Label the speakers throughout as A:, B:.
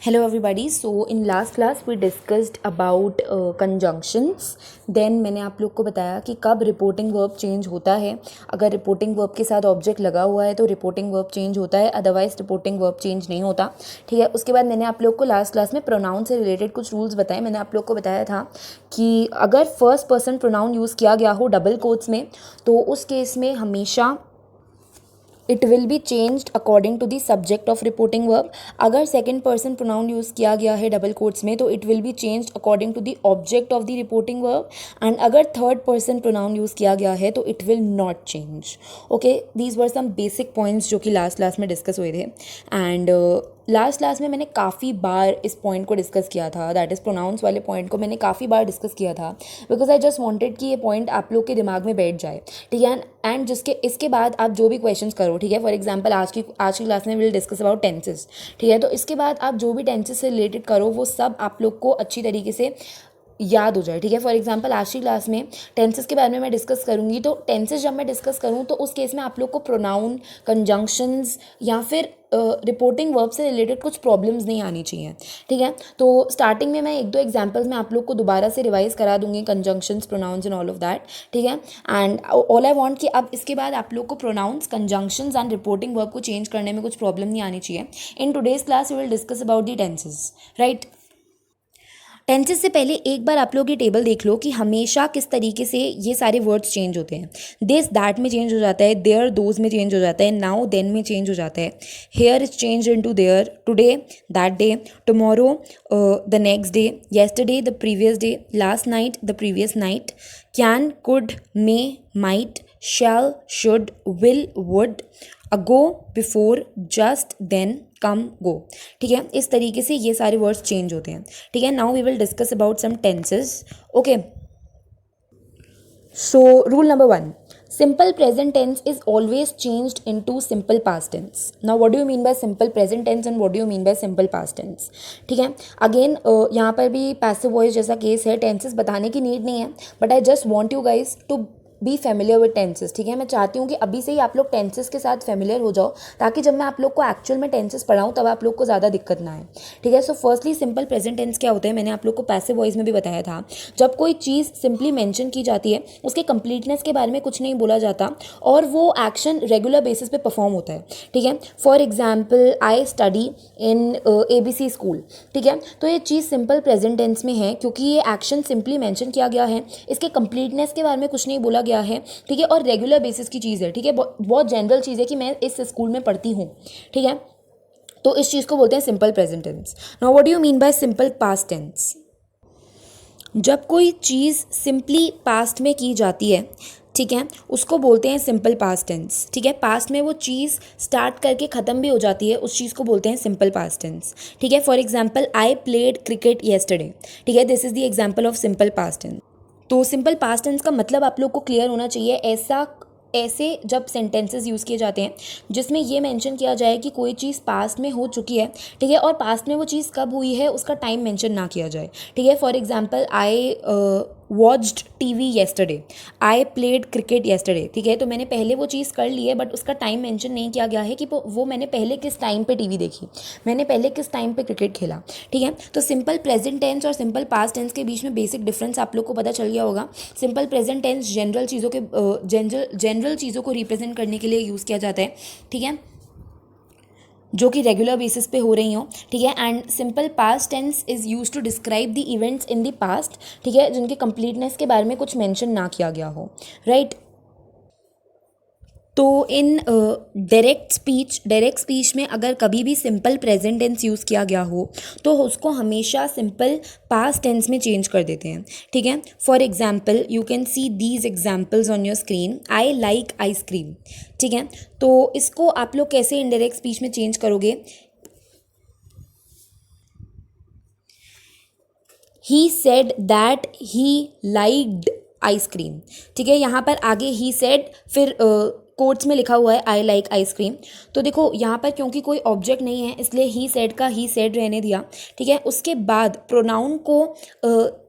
A: Hello everybody. So in last class we discussed about conjunctions. Then मैंने आप लोग को बताया कि कब रिपोर्टिंग वर्ब चेंज होता है. अगर रिपोर्टिंग वर्ब के साथ ऑब्जेक्ट लगा हुआ है तो रिपोर्टिंग वर्ब चेंज होता है, अदरवाइज रिपोर्टिंग वर्ब चेंज नहीं होता. ठीक है. उसके बाद मैंने आप लोग को लास्ट क्लास में प्रोनाउन से रिलेटेड कुछ रूल्स बताए. मैंने आप लोग को बताया था कि अगर फर्स्ट पर्सन प्रोनाउन यूज़ किया गया हो डबल कोट्स में तो उस केस में हमेशा it will be changed according to the subject of reporting verb. अगर सेकेंड पर्सन प्रोनाउन यूज़ किया गया है डबल कोट्स में तो it will be changed according to the object of the reporting verb. And अगर third person pronoun use किया गया है तो it will not change. Okay, these were some basic points जो कि लास्ट क्लास में डिस्कस हुए थे. एंड लास्ट क्लास में मैंने काफ़ी बार इस पॉइंट को डिस्कस किया था, दैट इज़ प्रोनाउंस वाले पॉइंट को मैंने काफ़ी बार डिस्कस किया था बिकॉज आई जस्ट वांटेड कि ये पॉइंट आप लोग के दिमाग में बैठ जाए. ठीक है. एंड जिसके इसके बाद आप जो भी क्वेश्चंस करो, ठीक है, फॉर एग्जांपल आज की क्लास में विल डिस्कस अबाउट टेंसेस. ठीक है. तो इसके बाद आप जो भी टेंसेस से रिलेटेड करो वो सब आप लोग को अच्छी तरीके से याद हो जाए. ठीक है. फॉर एग्जांपल आज की क्लास में टेंसेस के बारे में मैं डिस्कस करूँगी. तो टेंसेस जब मैं डिस्कस करूँ तो उस केस में आप लोग को प्रोनाउन, कंजंक्शंस या फिर रिपोर्टिंग वर्ब से रिलेटेड कुछ प्रॉब्लम्स नहीं आनी चाहिए. ठीक है. तो स्टार्टिंग में मैं एक दो एग्जांपल्स में आप लोग को दोबारा से रिवाइज करा दूंगी, conjunctions, pronouns and all of that. ठीक है. एंड ऑल आई वांट कि अब इसके बाद आप लोग को pronouns, conjunctions and reporting verb को चेंज करने में कुछ प्रॉब्लम नहीं आनी चाहिए. In today's class we will discuss about the tenses. Right. Tenses से पहले एक बार आप लोग ये टेबल देख लो कि हमेशा किस तरीके से ये सारे वर्ड्स चेंज होते हैं. दिस दैट में चेंज हो जाता है, देयर दोज में चेंज हो जाता है, नाउ देन में चेंज हो जाता है, here is change into there, today that day, tomorrow the next day, yesterday the previous day, last night the previous night, can, could, may, might, shall, should, will, would, ago, before, just, then, come, go. ठीक है. इस तरीके से ये सारे words change होते हैं. ठीक है. Now we will discuss about some tenses. Okay. So rule number 1, simple present tense is always changed into simple past tense. Now what do you mean by simple present tense and what do you mean by simple past tense? ठीक है. Again यहाँ पर भी passive voice जैसा case है, tenses बताने की need नहीं है, but I just want you guys to be familiar with tenses. ठीक है. मैं चाहती हूँ कि अभी से ही आप लोग टेंसेस के साथ फेमिलियर हो जाओ ताकि जब मैं आप लोग को एक्चुअल में टेंसेस पढ़ाऊँ तब आप लोग को ज़्यादा दिक्कत ना आए. ठीक है. So firstly simple present tense क्या होता है, मैंने आप लोग को पैसिव वॉइस में भी बताया था. जब कोई चीज़ सिंपली मेंशन की जाती है, उसके कंप्लीटनेस के बारे में कुछ नहीं बोला जाता और वो एक्शन रेगुलर बेसिस पे परफॉर्म होता है. ठीक है. For example I study in ABC school. ठीक है. तो ये चीज़ सिंपल प्रेजेंट टेंस में है क्योंकि ये एक्शन सिंपली मेंशन किया गया है, इसके कंप्लीटनेस के बारे में कुछ नहीं बोला गया है. ठीक है. और रेगुलर बेसिस की चीज़ है. ठीक है. बहुत जनरल चीज़ है कि मैं इस स्कूल में पढ़ती हूँ. ठीक है. तो इस चीज़ को बोलते हैं simple present tense. Now what do you mean by simple past tense? जब कोई चीज़ सिंपली पास्ट में की जाती है, ठीक है, उसको बोलते हैं सिंपल पास्ट टेंस. ठीक है. पास्ट में वो चीज़ स्टार्ट करके ख़त्म भी हो जाती है, उस चीज़ को बोलते हैं सिंपल पास्ट टेंस. ठीक है. For example I played cricket yesterday. ठीक है. This is the example of simple past tense. तो सिंपल पास्ट टेंस का मतलब आप लोग को क्लियर होना चाहिए. ऐसे जब सेंटेंसेस यूज़ किए जाते हैं जिसमें ये मेंशन किया जाए कि कोई चीज़ पास्ट में हो चुकी है, ठीक है, और पास्ट में वो चीज़ कब हुई है उसका टाइम मेंशन ना किया जाए. ठीक है. For example I watched TV yesterday, I played cricket yesterday. ठीक है. तो मैंने पहले वो चीज़ कर ली है बट उसका टाइम मेंशन नहीं किया गया है कि वो मैंने पहले किस टाइम पे TV देखी, मैंने पहले किस टाइम पे क्रिकेट खेला. ठीक है. तो सिंपल प्रेजेंट टेंस और सिंपल पास्ट टेंस के बीच में बेसिक डिफरेंस आप लोग को पता चल गया होगा. सिंपल प्रेजेंट टेंस जनरल चीज़ों को रिप्रेजेंट करने के लिए यूज़ किया जाता है. ठीक है. जो कि रेगुलर बेसिस पे हो रही हो. ठीक है. And simple past tense is use to describe the events in the past. ठीक है. जिनके कंप्लीटनेस के बारे में कुछ मेंशन ना किया गया हो. राइट. तो इन डायरेक्ट स्पीच में अगर कभी भी सिंपल प्रेजेंट टेंस यूज़ किया गया हो तो उसको हमेशा सिंपल पास्ट टेंस में चेंज कर देते हैं. ठीक है. For example you can see these examples on your screen. I like ice cream. ठीक है. तो इसको आप लोग कैसे इनडायरेक्ट स्पीच में चेंज करोगे? ही said that he liked ice cream. ठीक है. यहाँ पर आगे ही सेड, फिर कोट्स में लिखा हुआ है आई लाइक आइसक्रीम. तो देखो यहाँ पर क्योंकि कोई ऑब्जेक्ट नहीं है इसलिए ही सेड का ही सेड रहने दिया. ठीक है. उसके बाद प्रोनाउन को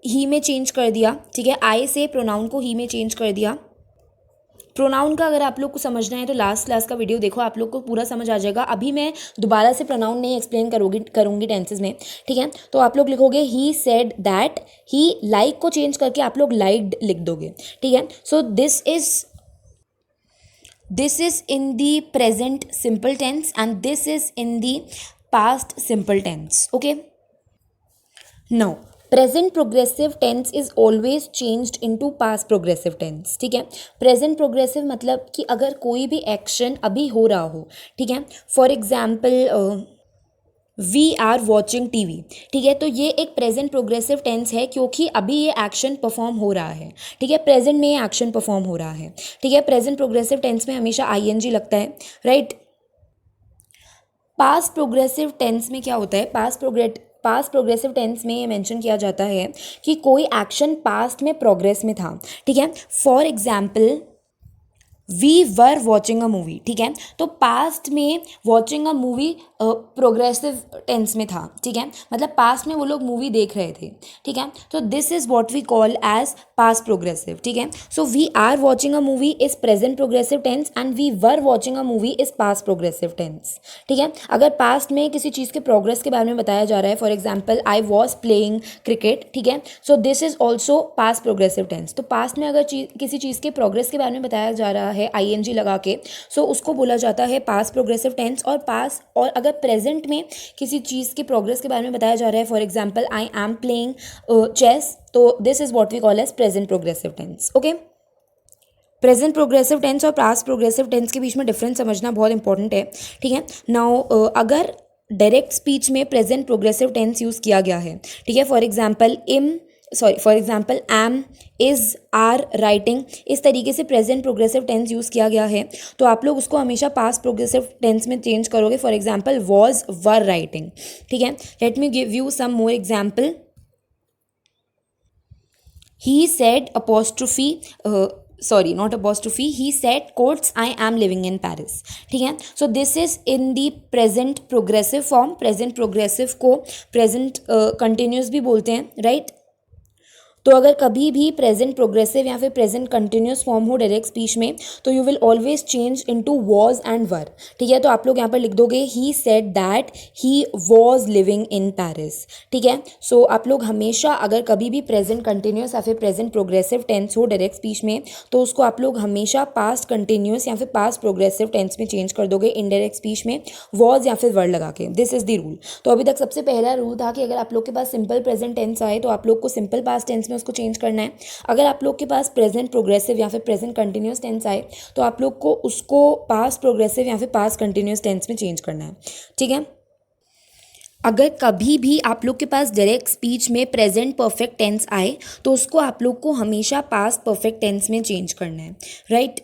A: ही में चेंज कर दिया. ठीक है. आई से प्रोनाउन को ही में चेंज कर दिया. प्रोनाउन का अगर आप लोग को समझना है तो लास्ट क्लास का वीडियो देखो, आप लोग को पूरा समझ आ जाएगा। अभी मैं दोबारा से प्रोनाउन नहीं एक्सप्लेन करूँगी टेंसेज में, ठीक है। तो आप लोग लिखोगे ही सेड दैट, ही लाइक को चेंज करके आप लोग लाइक्ड लिख दोगे, ठीक है। So this is in the present simple tense and this is in the past simple tense, okay. Now present progressive tense is always changed into past progressive tense, ठीक है। प्रेजेंट प्रोग्रेसिव मतलब कि अगर कोई भी एक्शन अभी हो रहा हो, ठीक है। For example we are watching TV, ठीक है। तो ये एक प्रेजेंट प्रोग्रेसिव टेंस है क्योंकि अभी ये एक्शन परफॉर्म हो रहा है, ठीक है। प्रेजेंट में ये एक्शन परफॉर्म हो रहा है, ठीक है। प्रेजेंट प्रोग्रेसिव टेंस में हमेशा आईएनजी लगता है, राइट। पास्ट प्रोग्रेसिव टेंस में क्या होता है, पास्ट प्रोग्रेसिव टेंस में ये मेंशन किया जाता है कि कोई एक्शन पास्ट में प्रोग्रेस में था, ठीक है। For example we were watching a movie, ठीक है। तो पास्ट में watching a movie progressive tense में था, ठीक है। मतलब पास्ट में वो लोग मूवी देख रहे थे, ठीक है। तो this is what we call as past progressive, ठीक है। So we are watching a movie is present progressive tense and we were watching a movie is past progressive tense, ठीक है। अगर पास्ट में किसी चीज़ के प्रोग्रेस के बारे में बताया जा रहा है, for example I was playing cricket, ठीक है। So this is also past progressive tense. तो पास्ट में अगर किसी चीज़ के प्रोग्रेस के बारे में बताया जा रहा है आईएनजी लगा के, सो उसको बोला जाता है पास्ट प्रोग्रेसिव टेंस। और अगर प्रेजेंट में किसी चीज़ के प्रोग्रेस के बारे में बताया जा रहा है, for example I am playing chess, तो this is what we call as present progressive tense, okay. Present progressive tense और पास्ट प्रोग्रेसिव टेंस के बीच में डिफरेंस समझना बहुत इंपॉर्टेंट है, ठीक है। नाउ अगर डायरेक्ट स्पीच में प्रेजेंट प्रोग्रेसिव टेंस यूज़ किया गया है, ठीक है। For example am, is, are, writing, इस तरीके से प्रेजेंट प्रोग्रेसिव टेंस यूज़ किया गया है, तो आप लोग उसको हमेशा पास्ट प्रोग्रेसिव टेंस में चेंज करोगे। For example was, were writing, ठीक है। Let me give you some more example. He said apostrophe, sorry not apostrophe, he said quotes I am living in Paris, ठीक है। So this is in the present progressive form. Present progressive को present continuous भी बोलते हैं, right. तो अगर कभी भी प्रेजेंट प्रोग्रेसिव या फिर प्रेजेंट कंटिन्यूस फॉर्म हो डायरेक्ट स्पीच में, तो you will always change into was and were, ठीक है। तो आप लोग यहाँ पर लिख दोगे he said that he was living in Paris, ठीक है। सो आप लोग हमेशा अगर कभी भी प्रेजेंट कंटिन्यूस या फिर प्रेजेंट प्रोग्रेसिव टेंस हो डायरेक्ट स्पीच में, तो उसको आप लोग हमेशा पास्ट कंटिन्यूस या फिर पास्ट प्रोग्रेसिव टेंस में चेंज कर दोगे इनडायरेक्ट स्पीच में वॉज या फिर वर लगा के। This is the rule. तो अभी तक सबसे पहला रूल था कि अगर आप लोग के पास सिंपल प्रेजेंट टेंस आए तो आप लोग को सिंपल पास्ट टेंस में उसको चेंज करना है। अगर आप लोग के पास प्रेजेंट प्रोग्रेसिव या फिर प्रेजेंट कंटिन्यूस टेंस आए तो आप लोग को उसको पास्ट प्रोग्रेसिव या फिर पास्ट कंटिन्यूस टेंस में चेंज करना है, ठीक है। अगर कभी भी आप लोग के पास डायरेक्ट स्पीच में प्रेजेंट परफेक्ट टेंस आए तो उसको आप लोग को हमेशा पास्ट परफेक्ट टेंस में चेंज करना है, right.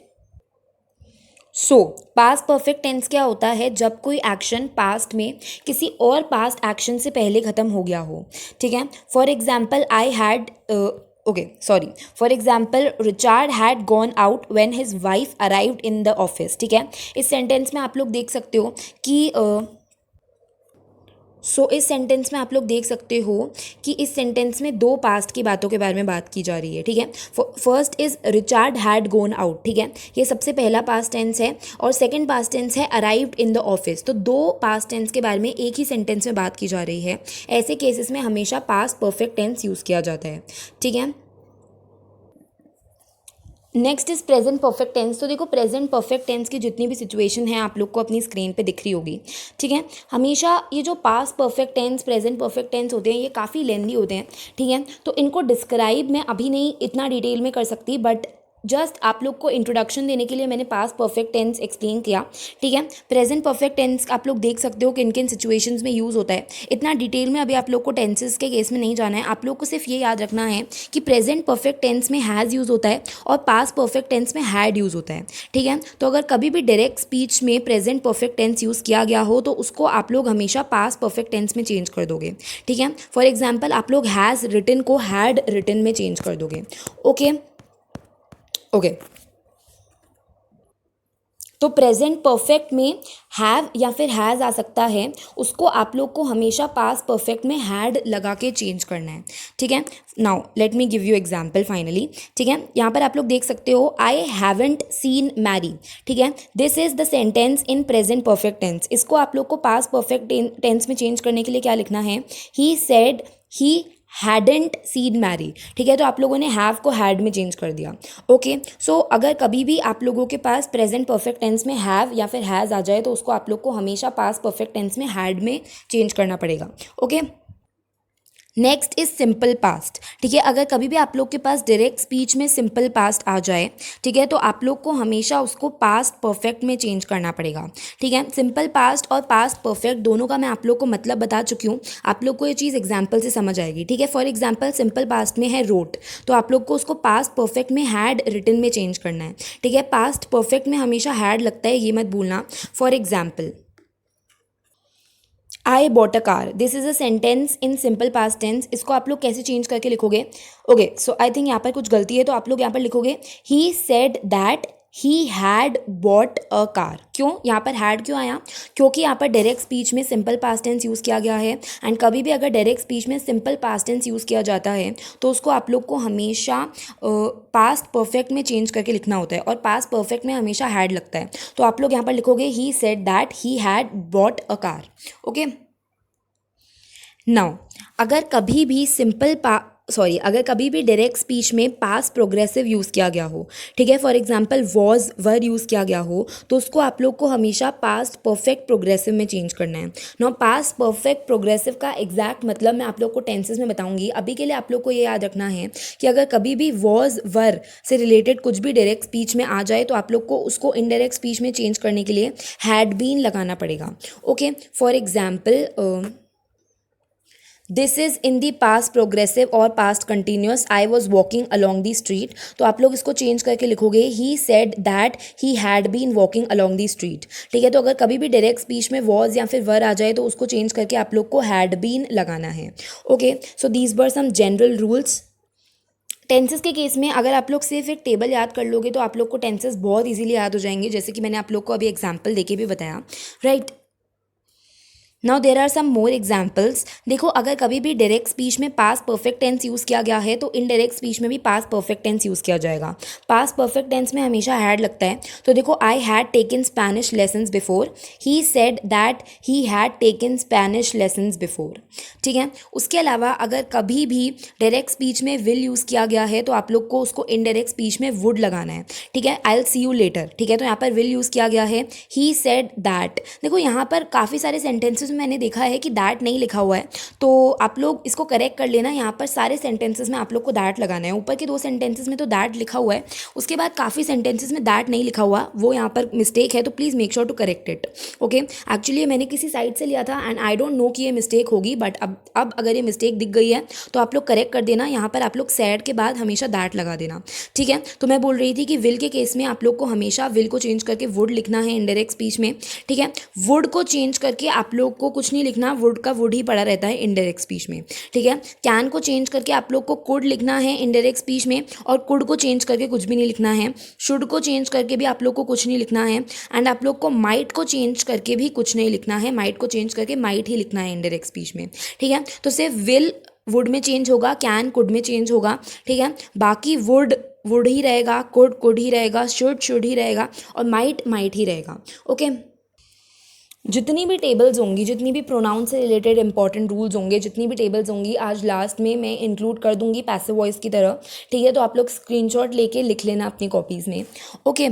A: So past perfect tense क्या होता है, जब कोई एक्शन पास्ट में किसी और पास्ट एक्शन से पहले ख़त्म हो गया हो, ठीक है। For example for example Richard had gone out when his wife arrived in the office, ठीक है। इस सेंटेंस में आप लोग देख सकते हो कि इस सेंटेंस में आप लोग देख सकते हो कि इस सेंटेंस में दो पास्ट की बातों के बारे में बात की जा रही है, ठीक है। First is Richard had gone out, ठीक है। ये सबसे पहला पास्ट टेंस है और सेकंड पास्ट टेंस है अराइव्ड इन द ऑफिस। तो दो पास्ट टेंस के बारे में एक ही सेंटेंस में बात की जा रही है। ऐसे केसेस में हमेशा पास्ट परफेक्ट टेंस यूज़ किया जाता है, ठीक है। Next is present perfect tense. तो देखो प्रेजेंट परफेक्ट टेंस की जितनी भी सिचुएशन है आप लोग को अपनी स्क्रीन पे दिख रही होगी, ठीक है। हमेशा ये जो past perfect tense present perfect tense होते हैं ये काफ़ी लेंदी होते हैं, ठीक है। तो इनको डिस्क्राइब मैं अभी नहीं इतना डिटेल में कर सकती, बट जस्ट आप लोग को इंट्रोडक्शन देने के लिए मैंने पास्ट परफेक्ट टेंस एक्सप्लेन किया, ठीक है। प्रेजेंट परफेक्ट टेंस आप लोग देख सकते हो किन किन सिचुएशंस में यूज़ होता है। इतना डिटेल में अभी आप लोग को टेंसेस के केस में नहीं जाना है। आप लोग को सिर्फ ये याद रखना है कि प्रेजेंट परफेक्ट टेंस में हैज़ यूज़ होता है और पास्ट परफेक्ट टेंस में हैड यूज़ होता है, ठीक है। तो अगर कभी भी डायरेक्ट स्पीच में प्रेजेंट परफेक्ट टेंस यूज़ किया गया हो तो उसको आप लोग हमेशा पास्ट परफेक्ट टेंस में चेंज कर दोगे, ठीक है। फॉर एग्जाम्पल आप लोग हैज़ रिटन को हैड रिटन में चेंज कर दोगे, ओके। तो प्रेजेंट परफेक्ट में हैव या फिर हैज़ आ सकता है, उसको आप लोग को हमेशा पास्ट परफेक्ट में हैड लगा के चेंज करना है, ठीक है। Now let me give you example finally, ठीक है। यहाँ पर आप लोग देख सकते हो आई हैवेंट सीन मैरी, ठीक है। This is the sentence in present perfect tense. इसको आप लोग को पास्ट परफेक्ट टेंस में चेंज करने के लिए क्या लिखना है, he said he hadn't seen Mary, ठीक है। तो आप लोगों ने हैव को हैड में चेंज कर दिया, ओके। सो अगर कभी भी आप लोगों के पास प्रेजेंट परफेक्ट टेंस में हैव या फिर हैज़ आ जाए तो उसको आप लोग को हमेशा पास्ट परफेक्ट टेंस में हैड में चेंज करना पड़ेगा, okay. Next is simple past, ठीक है। अगर कभी भी आप लोग के पास डायरेक्ट स्पीच में सिंपल पास्ट आ जाए, ठीक है, तो आप लोग को हमेशा उसको पास्ट परफेक्ट में चेंज करना पड़ेगा, ठीक है। सिंपल पास्ट और पास्ट परफेक्ट दोनों का मैं आप लोग को मतलब बता चुकी हूँ, आप लोग को ये चीज़ एग्जाम्पल से समझ आएगी, ठीक है। फॉर एग्जाम्पल सिंपल पास्ट में है रोट, तो आप लोग को उसको पास्ट परफेक्ट में हैड रिटन में चेंज करना है, ठीक है। पास्ट परफेक्ट में हमेशा हैड लगता है, ये मत भूलना। For example I bought a car, this is a sentence in simple past tense. इसको आप लोग कैसे चेंज करके लिखोगे, ओके। सो आई थिंक यहाँ पर कुछ गलती है, तो आप लोग यहाँ पर लिखोगे ही said that he had bought a car. क्यों यहाँ पर हैड क्यों आया, क्योंकि यहाँ पर डायरेक्ट स्पीच में सिंपल पास्ट टेंस यूज़ किया गया है, एंड कभी भी अगर डायरेक्ट स्पीच में सिंपल पास्ट टेंस यूज़ किया जाता है तो उसको आप लोग को हमेशा पास्ट परफेक्ट में चेंज करके लिखना होता है, और पास्ट परफेक्ट में हमेशा हैड लगता है। तो आप लोग यहाँ पर लिखोगे ही said that he had bought a car, okay. Now अगर कभी भी अगर कभी भी डायरेक्ट स्पीच में पास्ट प्रोग्रेसिव यूज़ किया गया हो, ठीक है, for example was were use किया गया हो, तो उसको आप लोग को हमेशा पास्ट परफेक्ट प्रोग्रेसिव में चेंज करना है। नाउ पास्ट परफेक्ट प्रोग्रेसिव का एग्जैक्ट मतलब मैं आप लोग को टेंसेस में बताऊंगी, अभी के लिए आप लोग को ये याद रखना है कि अगर कभी भी वॉज वर से रिलेटेड कुछ भी डायरेक्ट स्पीच में आ जाए तो आप लोग को उसको इनडायरेक्ट स्पीच में चेंज करने के लिए हैड बीन लगाना पड़ेगा, okay. For example this is in the past progressive और past continuous, I was walking along the street. तो आप लोग इसको चेंज करके लिखोगे ही said that he had been walking along the street, ठीक है। तो अगर कभी भी डायरेक्ट स्पीच में वॉज या फिर वर आ जाए तो उसको चेंज करके आप लोग को हैड बीन लगाना है, okay. So these were some general rules. Tenses के केस में अगर आप लोग सिर्फ एक टेबल याद कर लोगे तो आप लोग को टेंसेस बहुत इजीली याद हो जाएंगे, जैसे कि मैंने आप लोग को अभी एग्जाम्पल देके भी बताया, right. Now there are some more examples. देखो अगर कभी भी डायरेक्ट स्पीच में पास्ट परफेक्ट टेंस यूज़ किया गया है तो इनडायरेक्ट स्पीच में भी पास्ट परफेक्ट टेंस यूज़ किया जाएगा। पास्ट परफेक्ट टेंस में हमेशा हैड लगता है, तो देखो I had taken Spanish lessons before, he said that he had taken Spanish lessons before, ठीक है। उसके अलावा अगर कभी भी डायरेक्ट स्पीच में विल यूज़ किया गया है तो आप लोग को उसको इनडायरेक्ट स्पीच में वुड लगाना है, ठीक है। I will see you later, ठीक है। तो यहाँ पर विल यूज़ किया गया है, ही सेड दैट। देखो यहाँ पर काफ़ी सारे सेंटेंसेस में मैंने देखा है कि दैट नहीं लिखा हुआ है, तो आप लोग इसको करेक्ट कर लेना। यहाँ पर सारे सेंटेंसेस में आप लोग को दैट लगाना है। ऊपर के 2 सेंटेंसेस में तो दैट लिखा हुआ है, उसके बाद काफ़ी सेंटेंसेस में दैट नहीं लिखा हुआ, वो यहाँ पर मिस्टेक है, तो please make sure to correct it, okay. Actually मैंने किसी साइट से लिया था एंड आई डोंट नो कि ये मिस्टेक होगी, बट अब अगर ये मिस्टेक दिख गई है तो आप लोग करेक्ट कर देना। यहाँ पर आप लोग सैड के बाद हमेशा दैट लगा देना, ठीक है। तो मैं बोल रही थी कि विल के केस में आप लोग को हमेशा विल को चेंज करके वुड लिखना है इनडायरेक्ट स्पीच में, ठीक है। वुड को चेंज करके आप लोग को कुछ नहीं लिखना, वुड का वुड ही पड़ा रहता है इनडायरेक्ट स्पीच में, ठीक है। कैन को चेंज करके आप लोग को कुड लिखना है इनडायरेक्ट स्पीच में, और कुड को चेंज करके कुछ भी नहीं लिखना है। शुड को चेंज करके भी आप लोग को कुछ नहीं लिखना है, एंड आप लोग को माइट को चेंज करके भी कुछ नहीं लिखना है। माइट को चेंज करके माइट ही लिखना है इनडायरेक्ट स्पीच में, ठीक है। तो सिर्फ विल वुड में चेंज होगा, कैन कुड में चेंज होगा, ठीक है। बाकी वुड वुड ही रहेगा, कुड कुड ही रहेगा, शुड ही रहेगा, और माइट माइट ही रहेगा, ओके। जितनी भी टेबल्स होंगी, जितनी भी प्रोनाउन से रिलेटेड इंपॉर्टेंट रूल्स होंगे, जितनी भी टेबल्स होंगी, आज लास्ट में मैं इंक्लूड कर दूंगी पैसिव वॉइस की तरह, ठीक है। तो आप लोग स्क्रीनशॉट लेके लिख लेना अपनी कॉपीज़ में, okay.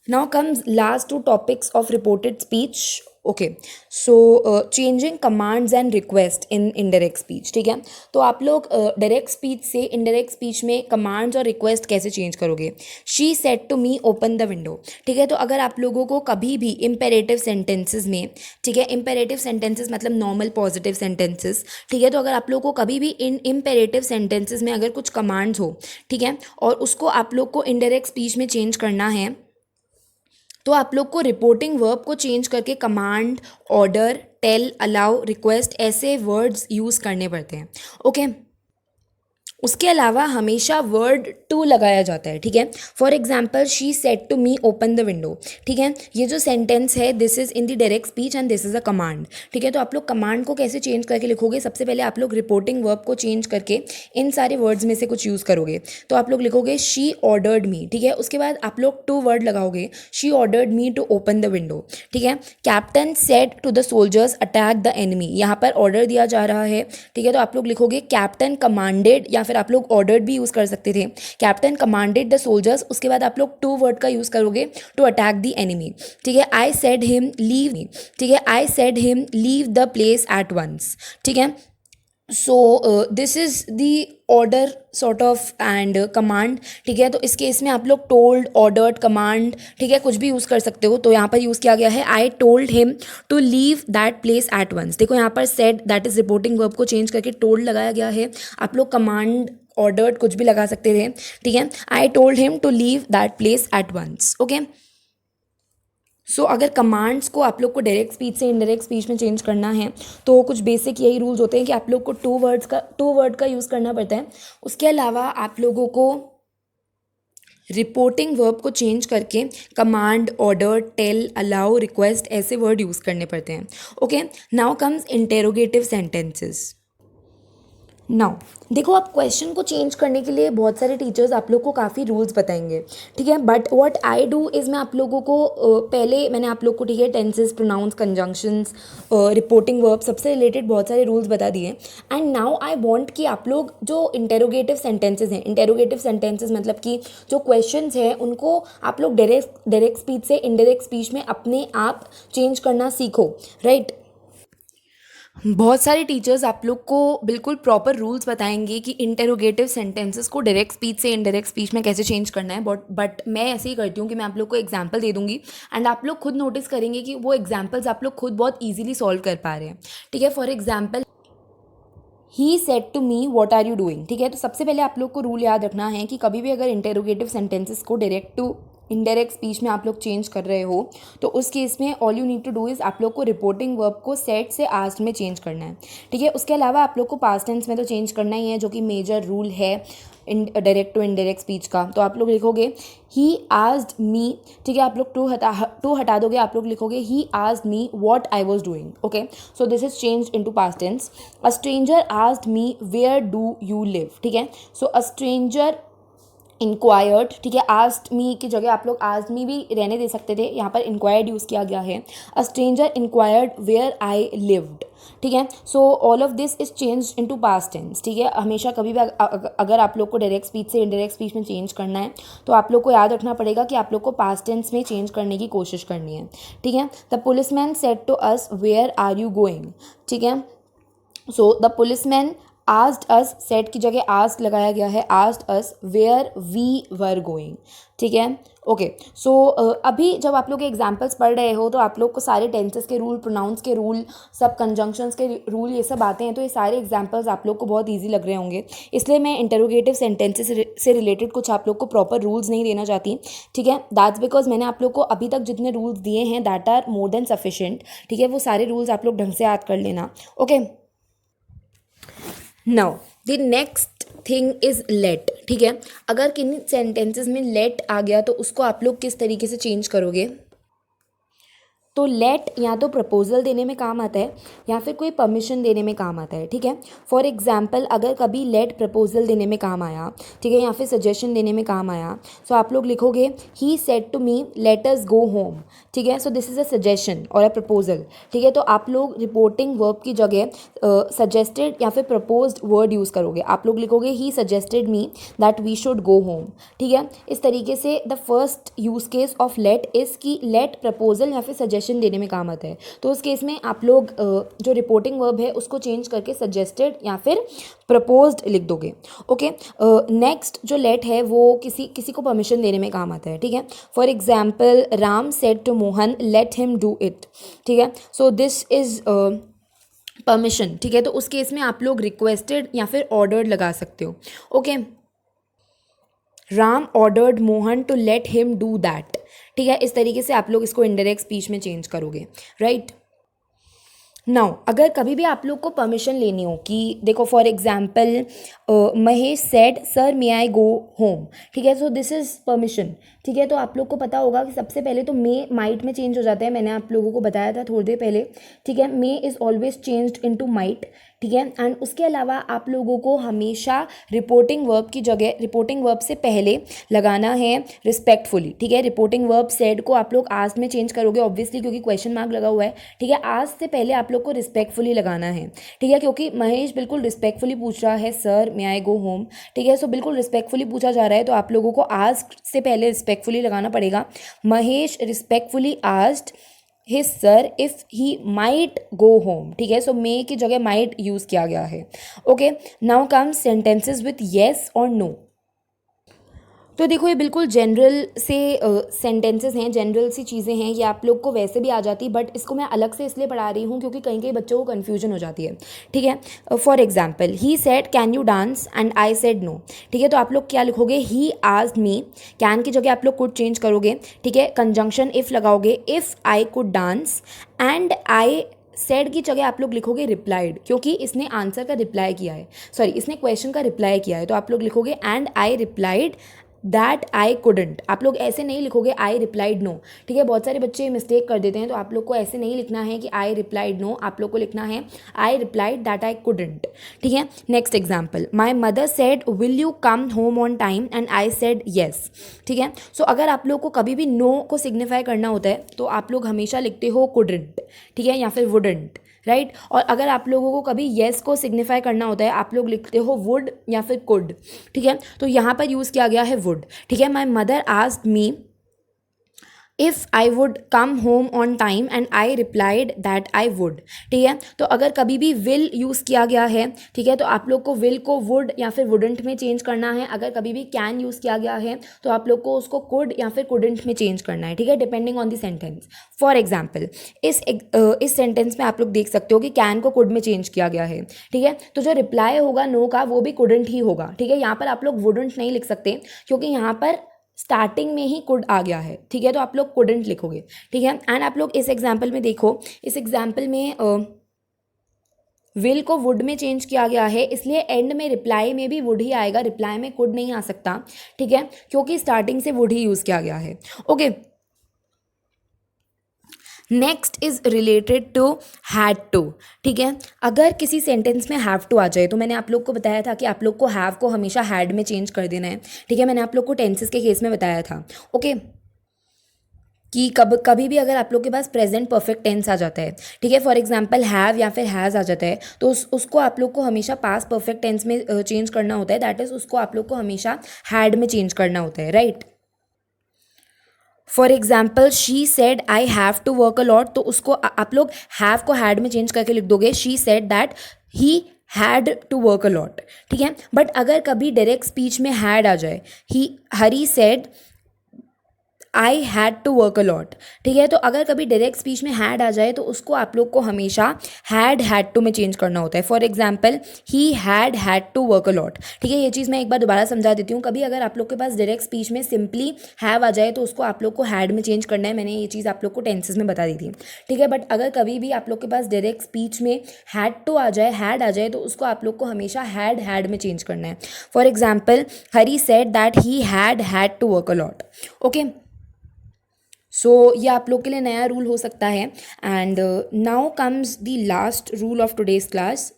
A: Now comes last 2 topics of reported speech, okay. So changing commands and request in indirect speech, ठीक है। तो आप लोग डायरेक्ट स्पीच से इनडायरेक्ट स्पीच में कमांड्स और रिक्वेस्ट कैसे चेंज करोगे। She said to me open the window, ठीक है। तो अगर आप लोगों को कभी भी इम्पेरेटिव सेंटेंसेस में, ठीक है, इम्पेरेटिव सेंटेंसेस मतलब नॉर्मल पॉजिटिव सेंटेंसेस, ठीक है, तो अगर आप लोगों को कभी भी इन इम्पेरेटिव सेंटेंसेस में अगर कुछ कमांड्स हो, ठीक है, और उसको आप लोग को इनडायरेक्ट स्पीच में चेंज करना है, तो आप लोग को रिपोर्टिंग वर्ब को चेंज करके command, order, tell, allow, request ऐसे वर्ड्स यूज़ करने पड़ते हैं, ओके। उसके अलावा हमेशा वर्ड टू लगाया जाता है, ठीक है। For example, she said to me open the window, ठीक है। ये जो सेंटेंस है this is in the direct speech and this is a command, ठीक है। तो आप लोग कमांड को कैसे चेंज करके लिखोगे? सबसे पहले आप लोग रिपोर्टिंग वर्ब को चेंज करके इन सारे वर्ड्स में से कुछ यूज़ करोगे। तो आप लोग लिखोगे शी ऑर्डर्ड मी, ठीक है। उसके बाद आप लोग टू वर्ड लगाओगे, she ordered me to open the window, ठीक है। Captain said to the soldiers attack the enemy, यहाँ पर ऑर्डर दिया जा रहा है, ठीक है। तो आप लोग लिखोगे कैप्टन कमांडेड, या फिर आप लोग ऑर्डर्ड भी यूज़ कर सकते थे। कैप्टन कमांडेड द सोल्जर्स, उसके बाद आप लोग टू वर्ड का यूज़ करोगे टू अटैक द एनिमी, ठीक है। I said him leave me, ठीक है। I said him leave the place at once, ठीक है। So this is the order sort of and command, ठीक है। तो इस केस में आप लोग टोल्ड, ऑर्डर्ड, कमांड, ठीक है, कुछ भी यूज़ कर सकते हो। तो यहाँ पर यूज़ किया गया है I told him to leave that place at once. देखो यहाँ पर said that is reporting verb को चेंज करके टोल्ड लगाया गया है। आप लोग कमांड, ऑर्डर्ड कुछ भी लगा सकते थे, ठीक है। I told him to leave that place at once, okay. So अगर कमांड्स को आप लोग को डायरेक्ट स्पीच से इनडायरेक्ट स्पीच में चेंज करना है तो कुछ बेसिक यही रूल्स होते हैं कि आप लोग को टू वर्ड का यूज़ करना पड़ता है। उसके अलावा आप लोगों को रिपोर्टिंग वर्ब को चेंज करके command, order, tell, allow, request ऐसे वर्ड यूज़ करने पड़ते हैं, okay. Now comes interrogative sentences. Now देखो, आप क्वेश्चन को चेंज करने के लिए बहुत सारे टीचर्स आप लोग को काफ़ी रूल्स बताएंगे, ठीक है। But what I do is मैं आप लोगों को पहले मैंने आप लोग को, ठीक है, tenses, pronouns, conjunctions, reporting verb सबसे रिलेटेड बहुत सारे रूल्स बता दिए। एंड नाउ आई वांट कि आप लोग जो इंटेरोगेटिव सेंटेंसेस हैं, इंटेरोगेटिव सेंटेंसेस मतलब कि जो क्वेश्चंस हैं उनको आप लोग डायरेक्ट स्पीच से इनडायरेक्ट स्पीच में अपने आप चेंज करना सीखो, राइट। बहुत सारे टीचर्स आप लोग को बिल्कुल प्रॉपर रूल्स बताएंगे कि इंटेरोगेटिव सेंटेंसेस को डायरेक्ट स्पीच से इनडायरेक्ट स्पीच में कैसे चेंज करना है। बट मैं ऐसे ही करती हूँ कि मैं आप लोग को एग्जांपल दे दूंगी एंड आप लोग खुद नोटिस करेंगे कि वो एग्जांपल्स आप लोग खुद बहुत ईजिली सॉल्व कर पा रहे हैं, ठीक है। For example, he said to me what are you doing, ठीक है। तो सबसे पहले आप लोग को रूल याद रखना है कि कभी भी अगर इंटेरोगेटिव सेंटेंसेस को डायरेक्ट टू इनडायरेक्ट स्पीच में आप लोग चेंज कर रहे हो तो उस केस में all you need to do is आप लोग को रिपोर्टिंग वर्ब को सेड से आस्क्ड में चेंज करना है, ठीक है। उसके अलावा आप लोग को पास्ट टेंस में तो चेंज करना ही है, जो कि मेजर रूल है डायरेक्ट टू इनडायरेक्ट स्पीच का। तो आप लोग लिखोगे ही आस्क्ड मी, ठीक है। आप लोग टू हटा दोगे, आप लोग लिखोगे he asked me what I was doing, okay. So this is changed into past tense. A stranger asked me where do you live, ठीक है। सो अ स्ट्रेंजर इंक्वायर्ड, ठीक है। आस्क्ड मी की जगह आप लोग आस्क्ड मी भी रहने दे सकते थे, यहाँ पर इंक्वायर्ड यूज़ किया गया है। A stranger inquired where I lived, ठीक है। So all of this is change into past tense, ठीक है। हमेशा कभी भी अगर आप लोग को डायरेक्ट स्पीच से इनडायरेक्ट स्पीच में चेंज करना है तो आप लोग को याद रखना पड़ेगा कि आप लोग को पास्ट टेंस में चेंज करने की कोशिश करनी है, ठीक है। The policeman said to us where are you going, ठीक है। So the policeman asked us, said की जगह आस्क्ड लगाया गया है, asked us where we were going, ठीक है, ओके। सो अभी जब आप लोग एग्जाम्पल्स पढ़ रहे हो तो आप लोग को सारे टेंसेस के रूल, प्रोनाउंस के रूल, सब कंजंक्शंस के रूल ये सब आते हैं। तो ये सारे एग्जाम्पल्स आप लोग को बहुत ईजी लग रहे होंगे, इसलिए मैं इंटरोगेटिव सेंटेंसेस से रिलेटेड कुछ आप लोग को प्रॉपर रूल्स नहीं देना चाहती, ठीक है। दैट्स बिकॉज मैंने आप लोग को अभी तक जितने रूल्स दिए हैं that are more than sufficient, ठीक है। वो सारे रूल्स आप लोग ढंग से याद कर लेना, okay. Now the next thing is let, ठीक है। अगर किन्हीं सेंटेंसेस में लेट आ गया तो उसको आप लोग किस तरीके से चेंज करोगे? तो लेट या तो प्रपोजल देने में काम आता है या फिर कोई परमिशन देने में काम आता है, ठीक है। फॉर एग्जाम्पल, अगर कभी लेट प्रपोजल देने में काम आया, ठीक है, या फिर सजेशन देने में काम आया, सो आप लोग लिखोगे ही said to me let us go home, ठीक है। So this is a suggestion और अ प्रपोजल, ठीक है। तो आप लोग रिपोर्टिंग वर्ब की जगह सजेस्टेड या फिर प्रपोज्ड वर्ड यूज़ करोगे। आप लोग लिखोगे ही suggested me that we should go home, ठीक है। इस तरीके से the first use case of let is की लेट प्रपोजल या फिर सजेशन देने में काम आता है। तो उस केस में आप लोग जो रिपोर्टिंग वर्ब है उसको चेंज करके सजेस्टेड या फिर प्रपोज्ड लिख दोगे, ओके। नेक्स्ट जो लेट है वो किसी को परमिशन देने में काम आता है, ठीक है। For example, Ram said to Mohan let him do it, ठीक है। सो दिस इज परमिशन, ठीक है। तो उस केस में आप लोग रिक्वेस्टेड या फिर ऑर्डर्ड लगा सकते हो, okay. Ram ordered Mohan to let him do that, ठीक है। इस तरीके से आप लोग इसको इनडायरेक्ट स्पीच में चेंज करोगे, राइट। नाउ अगर कभी भी आप लोग को परमिशन लेनी हो कि देखो for example Mahesh said sir may I go home, ठीक है, सो दिस इज़ परमिशन, ठीक है। तो आप लोग को पता होगा कि सबसे पहले तो मे माइट में चेंज हो जाता है, मैंने आप लोगों को बताया था थोड़ी देर पहले, ठीक है। May is always changed into might, ठीक है। एंड उसके अलावा आप लोगों को हमेशा रिपोर्टिंग वर्ब की जगह रिपोर्टिंग वर्ब से पहले लगाना है रिस्पेक्टफुली, ठीक है। रिपोर्टिंग वर्ब सेड को आप लोग आज में चेंज करोगे ऑब्वियसली क्योंकि क्वेश्चन मार्क लगा हुआ है, ठीक है। आज से पहले आप लोग को रिस्पेक्टफुली लगाना है, ठीक है, क्योंकि महेश बिल्कुल रिस्पेक्टफुली पूछ रहा है सर मे आई गो होम, ठीक है। सो बिल्कुल रिस्पेक्टफुली पूछा जा रहा है तो आप लोगों को आज से पहले रिस्पेक्टफुली लगाना पड़ेगा। Mahesh respectfully asked his sir if he might go home, ठीक है। सो मे की जगह माइट यूज़ किया गया है। Okay, now comes sentences with yes और नो। तो देखो ये बिल्कुल जनरल से सेंटेंसेस हैं, जनरल सी चीज़ें हैं, ये आप लोग को वैसे भी आ जाती, बट इसको मैं अलग से इसलिए पढ़ा रही हूँ क्योंकि कहीं कहीं बच्चों को कन्फ्यूजन हो जाती है, ठीक है। For example he said can you dance and I said no, ठीक है। तो आप लोग क्या लिखोगे, ही आस्क्ड मी, कैन की जगह आप लोग कुड चेंज करोगे, ठीक है। कंजंक्शन इफ़ लगाओगे, if I could dance, and I said की जगह आप लोग लिखोगे रिप्लाइड क्योंकि इसने आंसर का रिप्लाई किया है, सॉरी इसने क्वेश्चन का रिप्लाई किया है, तो आप लोग लिखोगे and I replied that I couldn't. आप लोग ऐसे नहीं लिखोगे आई रिप्लाइड नो, ठीक है। बहुत सारे बच्चे मिस्टेक कर देते हैं, तो आप लोग को ऐसे नहीं लिखना है कि आई रिप्लाइड नो, आप लोग को लिखना है I replied that I couldn't, ठीक है। Next example, my mother said will you come home on time and I said yes, ठीक है। सो अगर आप लोग को कभी भी नो को सिग्निफाई करना होता है तो आप लोग हमेशा लिखते हो कुडंट, ठीक है, या फिर वुडंट, राइट। और अगर आप लोगों को कभी येस को सिग्निफाई करना होता है आप लोग लिखते हो वुड या फिर कुड, ठीक है। तो यहाँ पर यूज़ किया गया है वुड, ठीक है। My mother asked me if I would come home on time and I replied that I would, ठीक है। तो अगर कभी भी विल यूज़ किया गया है, ठीक है, तो आप लोग को विल को वुड या फिर वुडंट में चेंज करना है। अगर कभी भी कैन यूज़ किया गया है तो आप लोग को उसको कुड या फिर कुडंट में चेंज करना है, ठीक है, depending on the sentence. For example इस सेंटेंस में आप लोग देख सकते हो कि कैन को कुड में चेंज किया गया है, ठीक है। तो जो रिप्लाई होगा नो का वो भी कुडंट ही होगा, ठीक है। यहाँ पर आप लोग वुडंट नहीं लिख सकते क्योंकि यहाँ पर स्टार्टिंग में ही कुड आ गया है, ठीक है। तो आप लोग कुडंट लिखोगे, ठीक है। एंड आप लोग इस एग्जाम्पल में देखो, इस एग्जाम्पल में विल को वुड में चेंज किया गया है इसलिए एंड में रिप्लाई में भी वुड ही आएगा, रिप्लाई में कुड नहीं आ सकता, ठीक है, क्योंकि स्टार्टिंग से वुड ही यूज़ किया गया है। Okay, next is related to had to, ठीक है। अगर किसी सेंटेंस में हैव टू आ जाए तो मैंने आप लोग को बताया था कि आप लोग को हैव को हमेशा हैड में चेंज कर देना है, ठीक है। मैंने आप लोग को टेंसेस के केस में बताया था, ओके, कि कभी भी अगर आप लोग के पास प्रेजेंट परफेक्ट टेंस आ जाता है, ठीक है, फॉर एग्जांपल हैव या फिर हैज़ आ जाता है तो उसको आप लोग को हमेशा पास्ट परफेक्ट टेंस में चेंज करना होता है, दैट इज़ उसको आप लोग को हमेशा हैड में चेंज करना होता है, right. For example she said I have to work a lot, तो उसको आप लोग हैव को हैड में चेंज करके लिख दोगे she said that he had to work a lot, ठीक है। बट अगर कभी डायरेक्ट स्पीच में हैड आ जाए, he Hari said I had to work a lot, ठीक है। तो अगर कभी डायरेक्ट स्पीच में हैड आ जाए तो उसको आप लोग को हमेशा हैड टू में चेंज करना होता है। For example he had to work a lot, ठीक है। ये चीज़ मैं एक बार दोबारा समझा देती हूँ, कभी अगर आप लोग के पास डायरेक्ट स्पीच में सिंपली हैव आ जाए तो उसको आप लोग को हैड में चेंज करना है, मैंने ये चीज़ आप लोग को टेंसेस में बता दी थी, ठीक है। बट अगर कभी भी आप लोग के पास डायरेक्ट स्पीच में हैड टू आ जाए, हैड आ जाए, तो उसको आप लोग को हमेशा हैड में चेंज करना है। For example Hari said that he had to work a lot, okay. So ये आप लोग के लिए नया रूल हो सकता है। And now comes the last rule of today's class.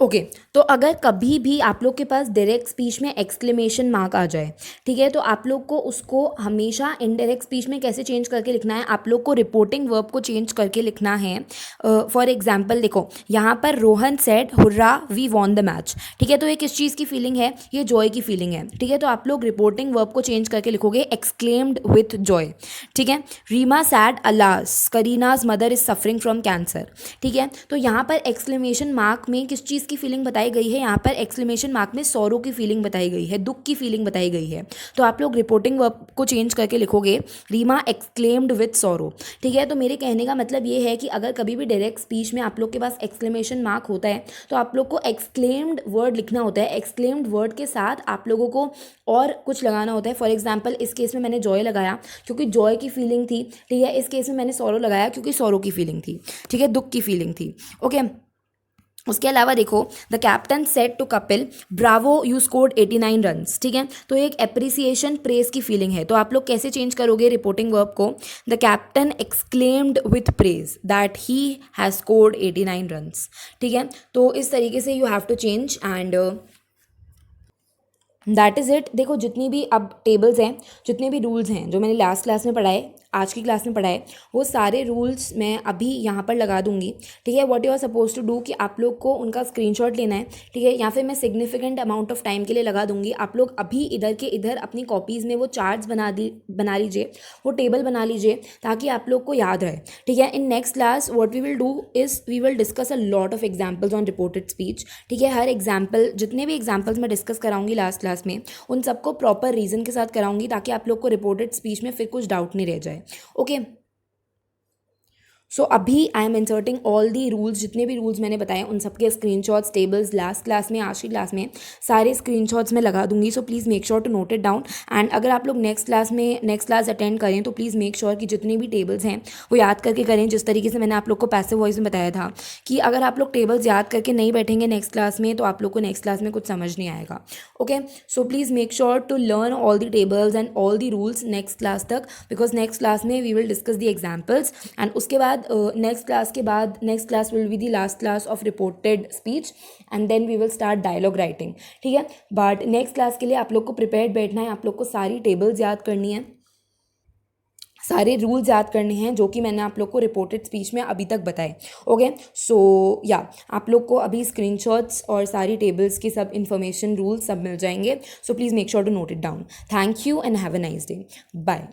A: Okay, तो अगर कभी भी आप लोग के पास डायरेक्ट स्पीच में एक्सक्लेमेशन मार्क आ जाए, ठीक है, तो आप लोग को उसको हमेशा इनडायरेक्ट स्पीच में कैसे चेंज करके लिखना है, आप लोग को रिपोर्टिंग वर्ब को चेंज करके लिखना है। फॉर एग्जाम्पल देखो यहाँ पर Rohan said hurrah we won the match, ठीक है। तो ये किस चीज़ की फीलिंग है, ये जॉय की फीलिंग है, ठीक है। तो आप लोग रिपोर्टिंग वर्ब को चेंज करके लिखोगे एक्सक्लेम्ड विथ जॉय, ठीक है। Reema said alas Kareena's mother is suffering from cancer, ठीक है। तो यहाँ पर एक्सक्लेमेशन मार्क में किस चीज़ किसकी फीलिंग बताई गई है, यहाँ पर एक्सक्लेमेशन मार्क में सॉरो की फीलिंग बताई गई है, दुख की फीलिंग बताई गई है। तो आप लोग रिपोर्टिंग वर्ब को चेंज करके लिखोगे रीमा एक्सक्लेम्ड विथ सॉरो। ठीक है, तो मेरे कहने का मतलब ये है कि अगर कभी भी डायरेक्ट स्पीच में आप लोग के पास एक्सक्लेमेशन मार्क होता है तो आप लोग को एक्सक्लेम्ड वर्ड लिखना होता है। एक्सक्लेम्ड वर्ड के साथ आप लोगों को और कुछ लगाना होता है। फॉर एग्जाम्पल इस केस में मैंने जॉय लगाया क्योंकि जॉय की फीलिंग थी। ठीक है, इस केस में मैंने सॉरो लगाया क्योंकि सॉरो की फीलिंग थी। ठीक है, दुख की फीलिंग थी। ओके, उसके अलावा देखो, the captain said to Kapil bravo you scored 89 runs. ठीक है, तो एक एप्रिसिएशन प्रेज की फीलिंग है। तो आप लोग कैसे चेंज करोगे रिपोर्टिंग वर्ब को, the captain exclaimed with praise that he has scored 89 runs. ठीक है, तो इस तरीके से you have to change and that is it. देखो जितनी भी अब टेबल्स हैं, जितने भी रूल्स हैं जो मैंने लास्ट क्लास में पढ़ाए, आज की क्लास में पढ़ाए, वो सारे रूल्स मैं अभी यहाँ पर लगा दूंगी। ठीक है, what you are suppose to do कि आप लोग को उनका स्क्रीनशॉट लेना है। ठीक है, या फिर मैं सिग्निफिकेंट अमाउंट ऑफ टाइम के लिए लगा दूंगी। आप लोग अभी इधर के इधर अपनी कॉपीज़ में वो चार्ट्स बना लीजिए, वो टेबल बना लीजिए ताकि आप लोग को याद रहे। ठीक है, in next class what we will do is we will discuss a lot of examples on reported speech. ठीक है, हर एग्जाम्पल, जितने भी एग्जाम्पल्स मैं डिस्कस कराऊंगी लास्ट क्लास में, उन सबको प्रॉपर रीज़न के साथ कराऊंगी ताकि आप लोग को रिपोर्टेड स्पीच में फिर कुछ डाउट नहीं रह जाए। ओके, सो अभी I am inserting all the rules, जितने भी रूल्स मैंने बताए उन सबके स्क्रीनशॉट्स, टेबल्स लास्ट क्लास में, आज की क्लास में सारे स्क्रीनशॉट्स में लगा दूंगी। So please make sure to note it down. And अगर आप लोग नेक्स्ट क्लास अटेंड करें तो प्लीज़ मेक श्योर कि जितने भी टेबल्स हैं वो याद करके करें, जिस तरीके से मैंने आप लोग को पैसिव वॉइस में बताया था कि अगर आप लोग टेबल्स याद करके नहीं बैठेंगे नेक्स्ट क्लास में तो आप लोग को नेक्स्ट क्लास में कुछ समझ नहीं आएगा। Okay, so please make sure to learn all the tables and all the rules next class तक, बिकॉज नेक्स्ट क्लास में we will discuss the examples and उसके बाद next class will be the last class of reported speech and then we will start dialogue writing. ठीक है, but next class के लिए आप लोग को प्रिपेयर्ड बैठना है। आप लोग को सारी टेबल्स याद करनी है, सारे रूल्स याद करने हैं जो कि मैंने आप लोग को रिपोर्टेड स्पीच में अभी तक बताए। ओके, सो या आप लोग को अभी स्क्रीनशॉट्स और सारी टेबल्स की सब इन्फॉर्मेशन, रूल्स सब मिल जाएंगे। So please make sure to note it down. Thank you and have a nice day. Bye.